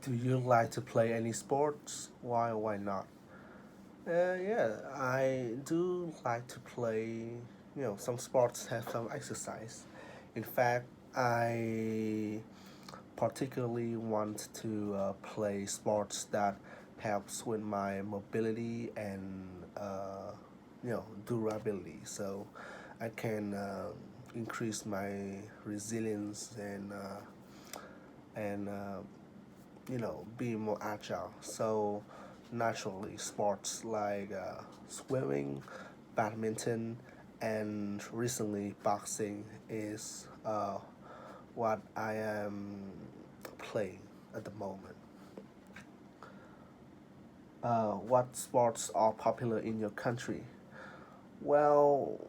Do you like to play any sports? Why or why not? Yeah, I do like to play. Some sports have some exercise. In fact, I particularly want to play sports that helps with my mobility and durability. So I can increase my resilience and be more agile. So naturally, sports like swimming, badminton, and recently boxing is what I am playing at the moment. What sports are popular in your country? Well,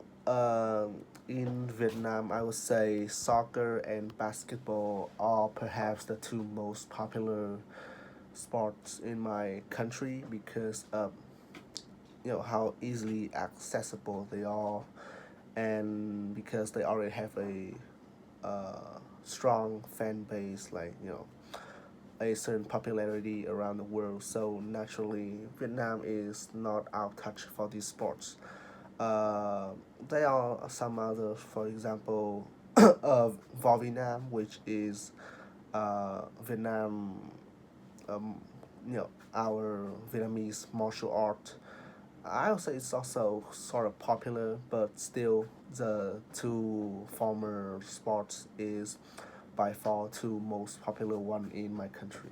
in Vietnam, I would say soccer and basketball are perhaps the two most popular sports in my country because of how easily accessible they are, and because they already have a strong fan base, like a certain popularity around the world. So naturally, Vietnam is not out of touch for these sports. Uh, there are some others, for example, Vovinam, which is Vietnam, um, our Vietnamese martial art. I would say it's also sort of popular, but still, the two former sports is by far two most popular one in my country.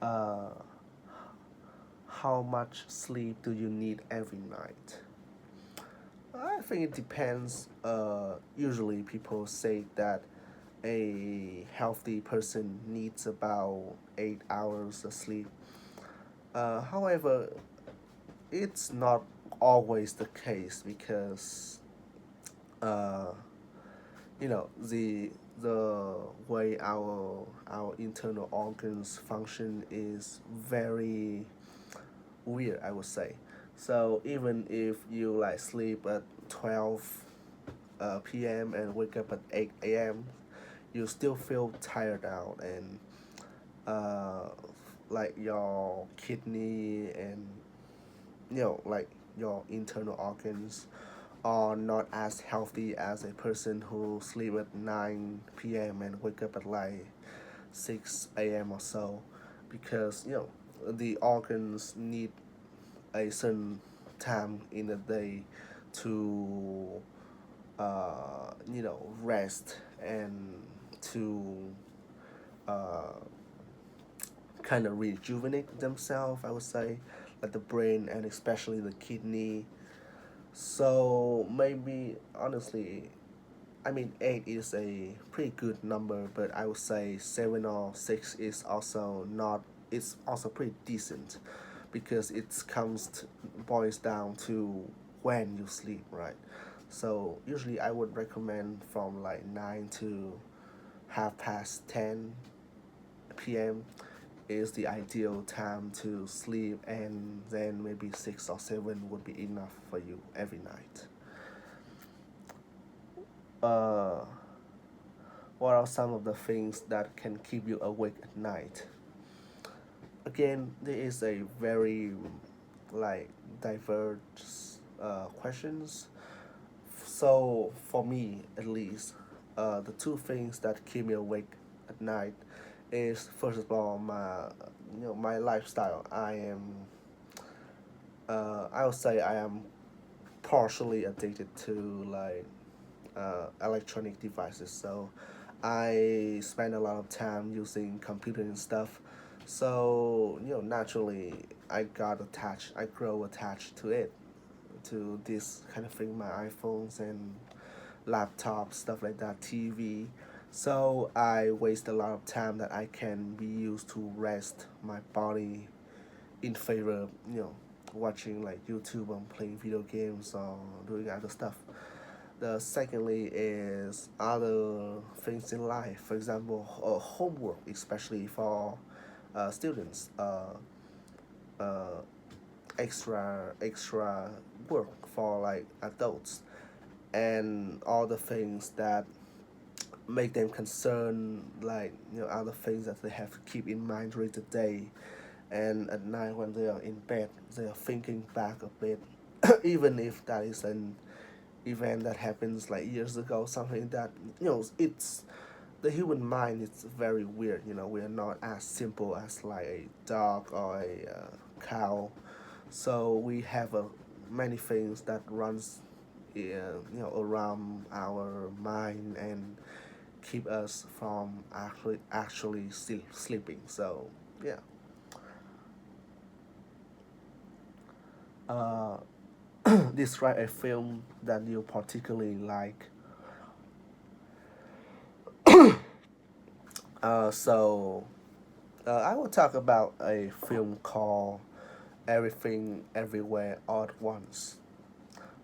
Uh, how much sleep do you need every night? I think it depends. Usually, people say that a healthy person needs about 8 hours of sleep. However, it's not always the case because uh, the way our internal organs function is very weird, I would say. So even if you like sleep at 12 p.m. and wake up at 8 a.m., you still feel tired out, and uh, like your kidney and like your internal organs are not as healthy as a person who sleep at 9 p.m. and wake up at like 6 a.m. or so, because the organs need a certain time in the day to rest and to uh, kind of rejuvenate themselves, I would say, like the brain and especially the kidney. So maybe honestly, I mean 8 is a pretty good number, but I would say 7 or 6 is also not. It's also pretty decent, because it boils down to when you sleep, right? So usually I would recommend from like 9 to 10:30 p.m. is the ideal time to sleep, and then maybe 6 or 7 would be enough for you every night. Uh, what are some of the things that can keep you awake at night? Again, there is a very like diverse questions. So for me, at least, the two things that keep me awake at night is, first of all, my lifestyle. I would say I am partially addicted to like electronic devices. So I spend a lot of time using computer and stuff. So naturally, I grow attached to it, to this kind of thing, my iPhones and laptops, stuff like that, TV. So I waste a lot of time that I can be used to rest my body in favor of watching like YouTube and playing video games or doing other stuff. The secondly is other things in life. For example, homework, especially for students. Uh, extra work for like adults, and all the things that make them concerned, like other things that they have to keep in mind during the day, and at night when they are in bed they are thinking back a bit, even if that is an event that happens like years ago, something that it's the human mind is very weird. We are not as simple as like a dog or a cow, so we have many things that runs around our mind and keep us from actually sleeping. So yeah. uh, Describe a film that you particularly like. So I will talk about a film called Everything Everywhere All at Once,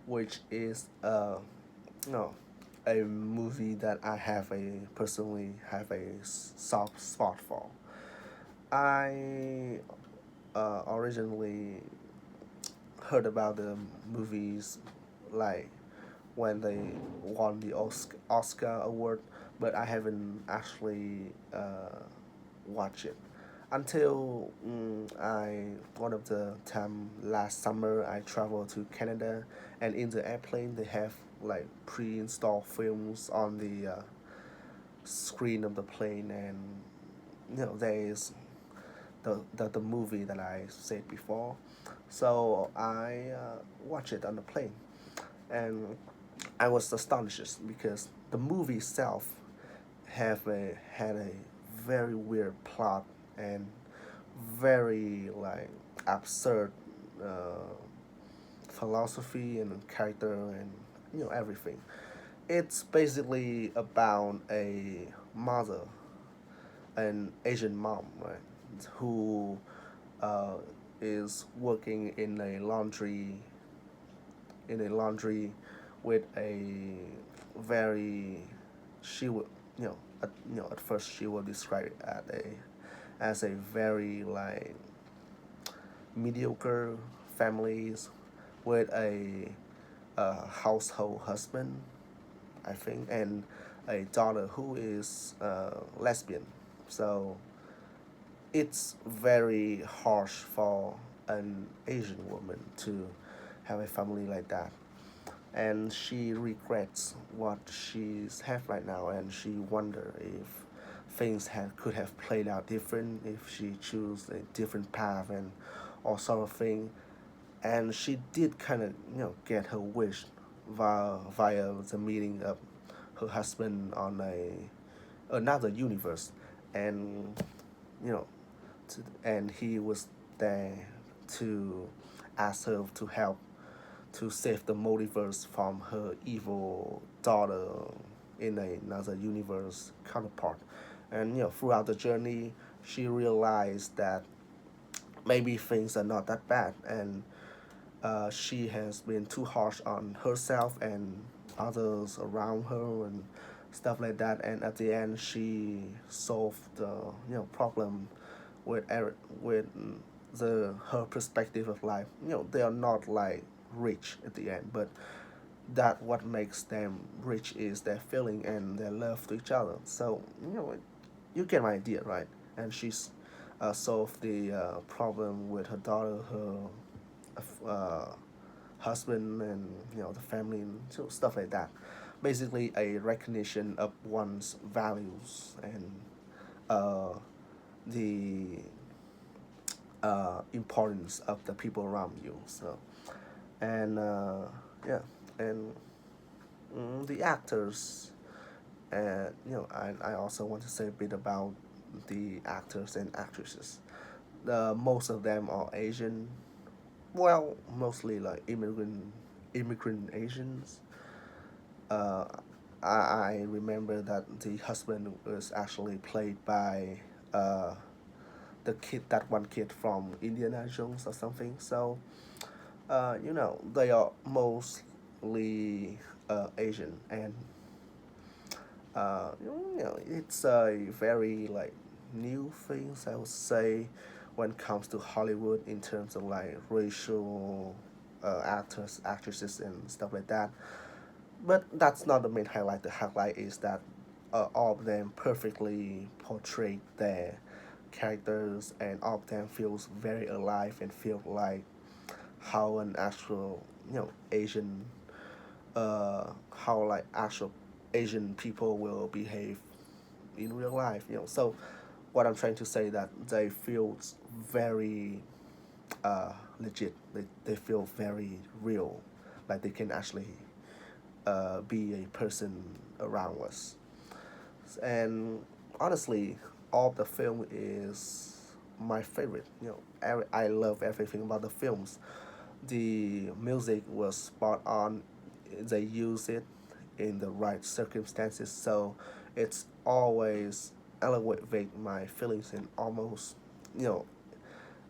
which is no a movie that I have a personally have a soft spot for. I originally heard about the movies like when they won the Oscar award, but I haven't actually watched it until I one of the time last summer I traveled to Canada, and in the airplane they have like pre-installed films on the screen of the plane, and there is the movie that I said before, so I watched it on the plane, and I was astonished because the movie itself had a very weird plot and very like absurd uh, philosophy and character and everything. It's basically about a mother, an Asian mom, right, who uh, is working in a laundry with a very she would at first she will describe it as a very like mediocre families with a household husband, I think, and a daughter who is lesbian. So it's very harsh for an Asian woman to have a family like that, and she regrets what she's have right now, and she wonder if things could have played out different if she chose a different path and all sort of thing. And she did kind of get her wish via the meeting of her husband on another universe, and you know and he was there to ask her to help to save the multiverse from her evil daughter in another universe counterpart. And throughout the journey, she realized that maybe things are not that bad, and she has been too harsh on herself and others around her and stuff like that. And at the end, she solved the problem with with the her perspective of life. They are not like rich at the end, but that what makes them rich is their feeling and their love to each other. So you get my idea, right? And she's solved the problem with her daughter, her husband, and the family, and so stuff like that. Basically, a recognition of one's values and uh, the importance of the people around you. So and yeah, and the actors, and I also want to say a bit about the actors and actresses. Most of them are Asian, well, mostly like immigrant Asians. Uh, I remember that the husband was actually played by that one kid from Indiana Jones or something. So they are mostly Asian, and it's a very like new things, I would say, when it comes to Hollywood in terms of like racial actors, actresses, and stuff like that. But that's not the main highlight. The highlight is that all of them perfectly portray their characters, and all of them feels very alive and feel like how an actual Asian how like actual Asian people will behave in real life. So what I'm trying to say that they feel very legit. They feel very real, like they can actually be a person around us. And honestly, all the film is my favorite. I love everything about the films. The music was spot on. They use it in the right circumstances, so it's always elevate my feelings and almost, you know,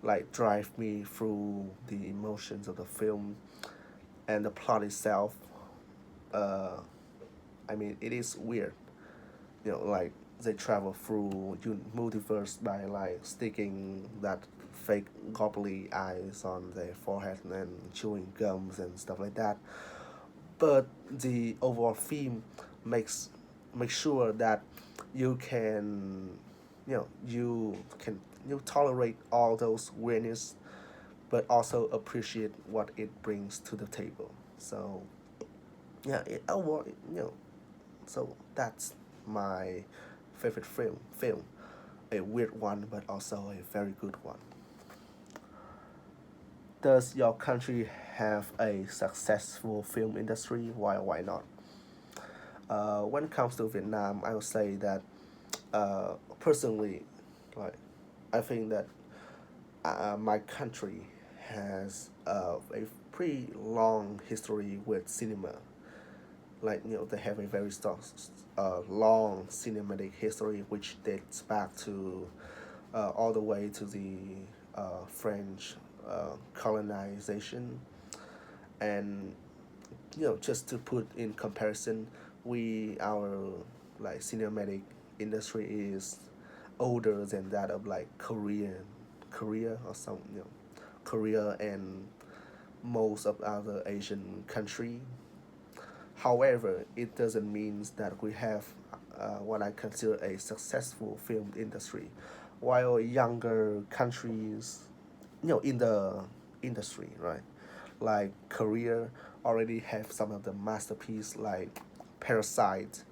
like drive me through the emotions of the film and the plot itself. Uh, I mean, it is weird, like they travel through multiverse by like sticking that fake gobbly eyes on their forehead and chewing gums and stuff like that. But the overall theme makes make sure that you can you tolerate all those weirdness, but also appreciate what it brings to the table. So yeah, overall, so that's my favorite film, a weird one, but also a very good one. Does your country have a successful film industry? Why not? When it comes to Vietnam, I would say that personally, like I think that my country has a pretty long history with cinema. Like they have a very long cinematic history which dates back to all the way to the French colonization. And just to put in comparison, we our like cinematic industry is older than that of like Korea or some Korea and most of other Asian country. However, it doesn't mean that we have what I consider a successful film industry, while younger countries, in the industry, right? Like Korea already have some of the masterpiece like Parasite,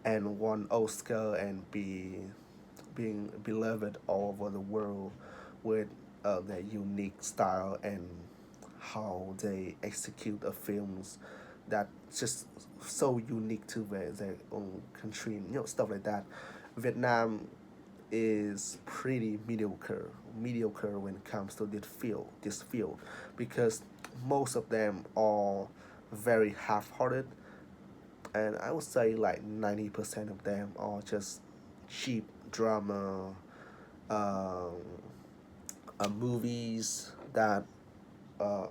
and won Oscar and being beloved all over the world with their unique style and how they execute the films that just so unique to their own country, stuff like that. Vietnam is pretty mediocre when it comes to this field, because most of them are very half-hearted, and I would say like 90% of them are just cheap drama, um, movies that uh,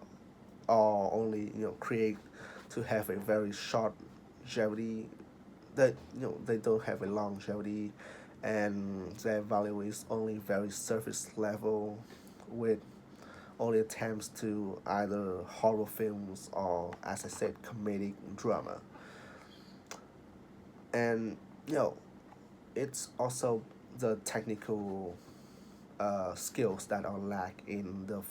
are only create to have a very short longevity. That they don't have a longevity, and their value is only very surface level, with only attempts to either horror films or, as I said, comedic drama. And you know it's also the technical skills that are lack in the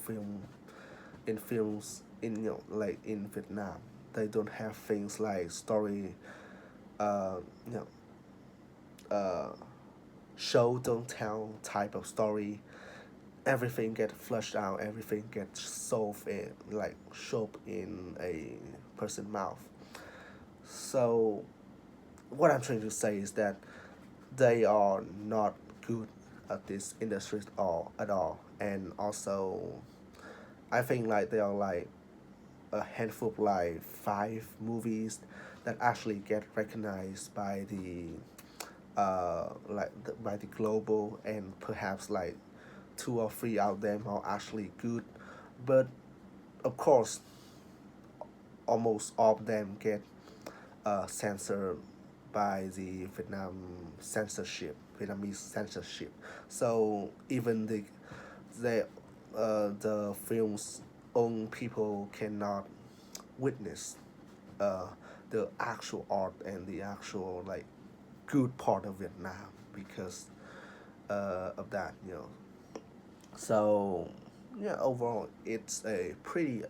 films in like in Vietnam. They don't have things like story, uh, you know, show don't tell type of story. Everything get flushed out. Everything gets solved in like shoved in a person mouth. So what I'm trying to say is that they are not good at this industry at all, and also I think like they are like a handful of like 5 movies that actually get recognized by the by the global, and perhaps like 2 or 3 out of them are actually good, but of course almost all of them get censored by the Vietnamese censorship. So even the film's own people cannot witness uh, the actual art and the actual like good part of Vietnam because of that, So yeah, overall, it is a pretty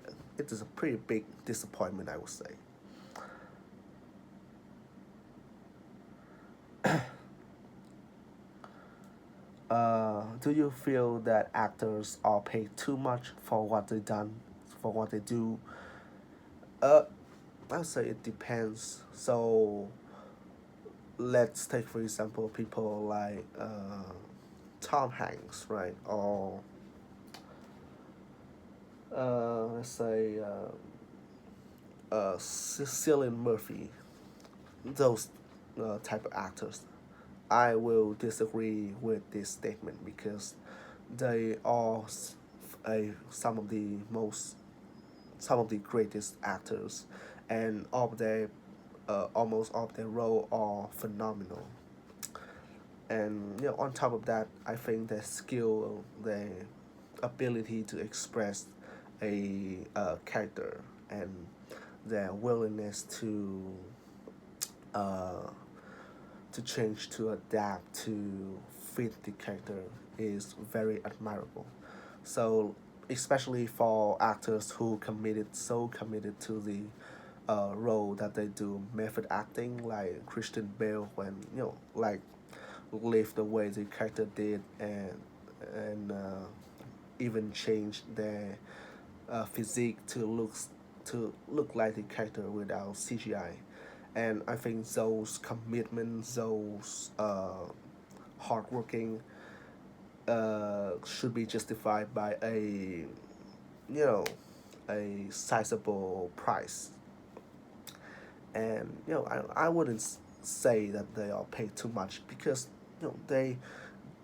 big disappointment, I would say. Do you feel that actors are paid too much for what they done, for what they do? Uh, I would say it depends. So let's take for example people like Tom Hanks, right? Or let's say Cillian Murphy, those type of actors. I will disagree with this statement because they are some of the most some of the greatest actors, and almost all of their role are phenomenal. And on top of that, I think their skill, their ability to express a character, and their willingness uh, to change, to adapt, to fit the character is very admirable. So especially for actors who committed to the role that they do, method acting, like Christian Bale, when like live the way the character did, and even change their physique to look like the character without CGI. And I think those commitments, those hardworking, should be justified by you know a sizable price. And I wouldn't say that they are paid too much because they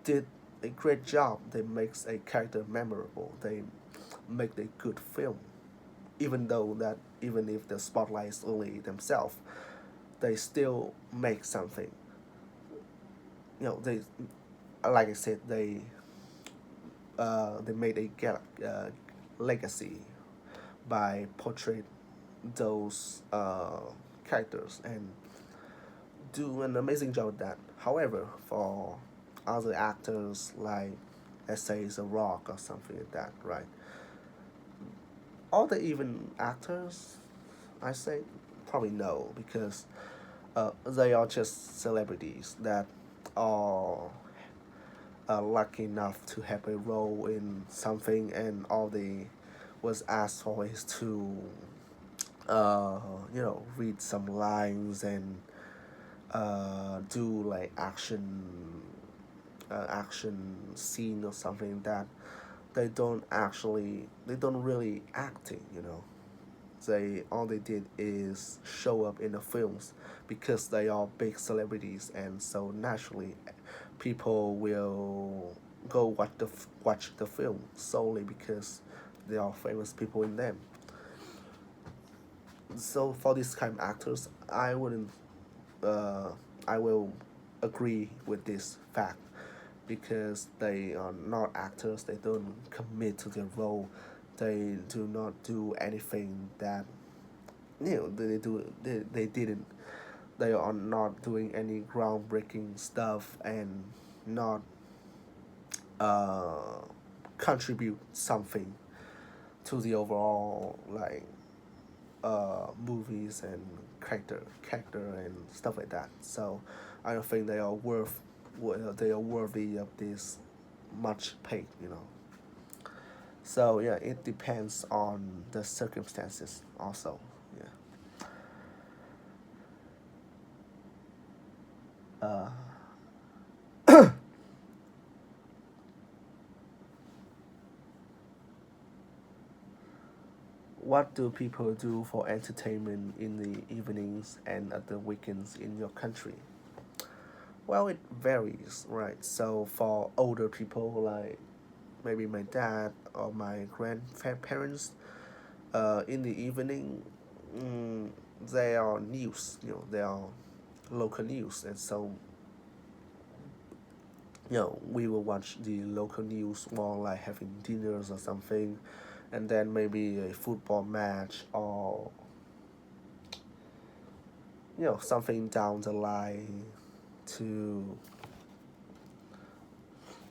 did a great job. They makes a character memorable. They make a good film, even if the spotlight is only themselves, they still make something. They, like I said, they made legacy by portraying those characters and do an amazing job at that. However, for other actors like, let's say, The Rock or something like that, right? Are they even actors? I say probably no, because they are just celebrities that are lucky enough to have a role in something, and all they was asked for is to, read some lines and do like action scene or something that they don't really acting. They all they did is show up in the films because they are big celebrities, and so naturally people will go watch the film solely because there are famous people in them. So for these kind of actors, uh, I will agree with this fact because they are not actors. They don't commit to their role. They do not do anything that they didn't. They are not doing any groundbreaking stuff and not uh, contribute something to the overall like movies and character and stuff like that. So I don't think they are worthy of this much pay. So yeah, it depends on the circumstances also. Yeah. Uh, what do people do for entertainment in the evenings and at the weekends in your country? Well, it varies, right? So for older people like maybe my dad or my grandparents, in the evening, mm, they are news. They are local news, and so we will watch the local news while like having dinners or something, and then maybe a football match or something down the line to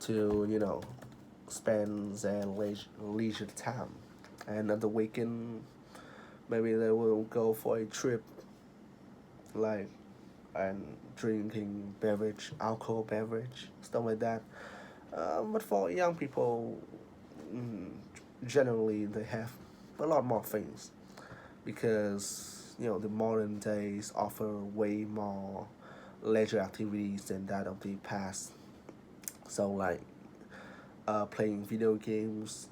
you know spend their leisure time, and on the weekend maybe they will go for a trip like and drinking beverage, alcohol beverage, stuff like that. But for young people, mm, generally they have a lot more things because the modern days offer way more leisure activities than that of the past. So like playing video games,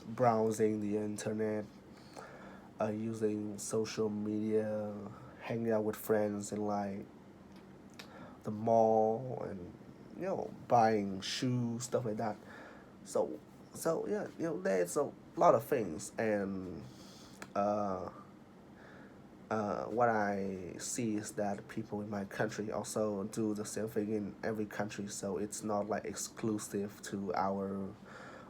browsing the internet, using social media, hanging out with friends in like the mall, and buying shoes, stuff like that. So yeah, there's a lot of things, and uh, what I see is that people in my country also do the same thing in every country. So it's not like exclusive to our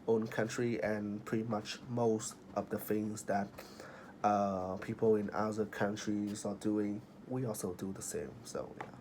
own country, and pretty much most of the things that people in other countries are doing, we also do the same. So yeah.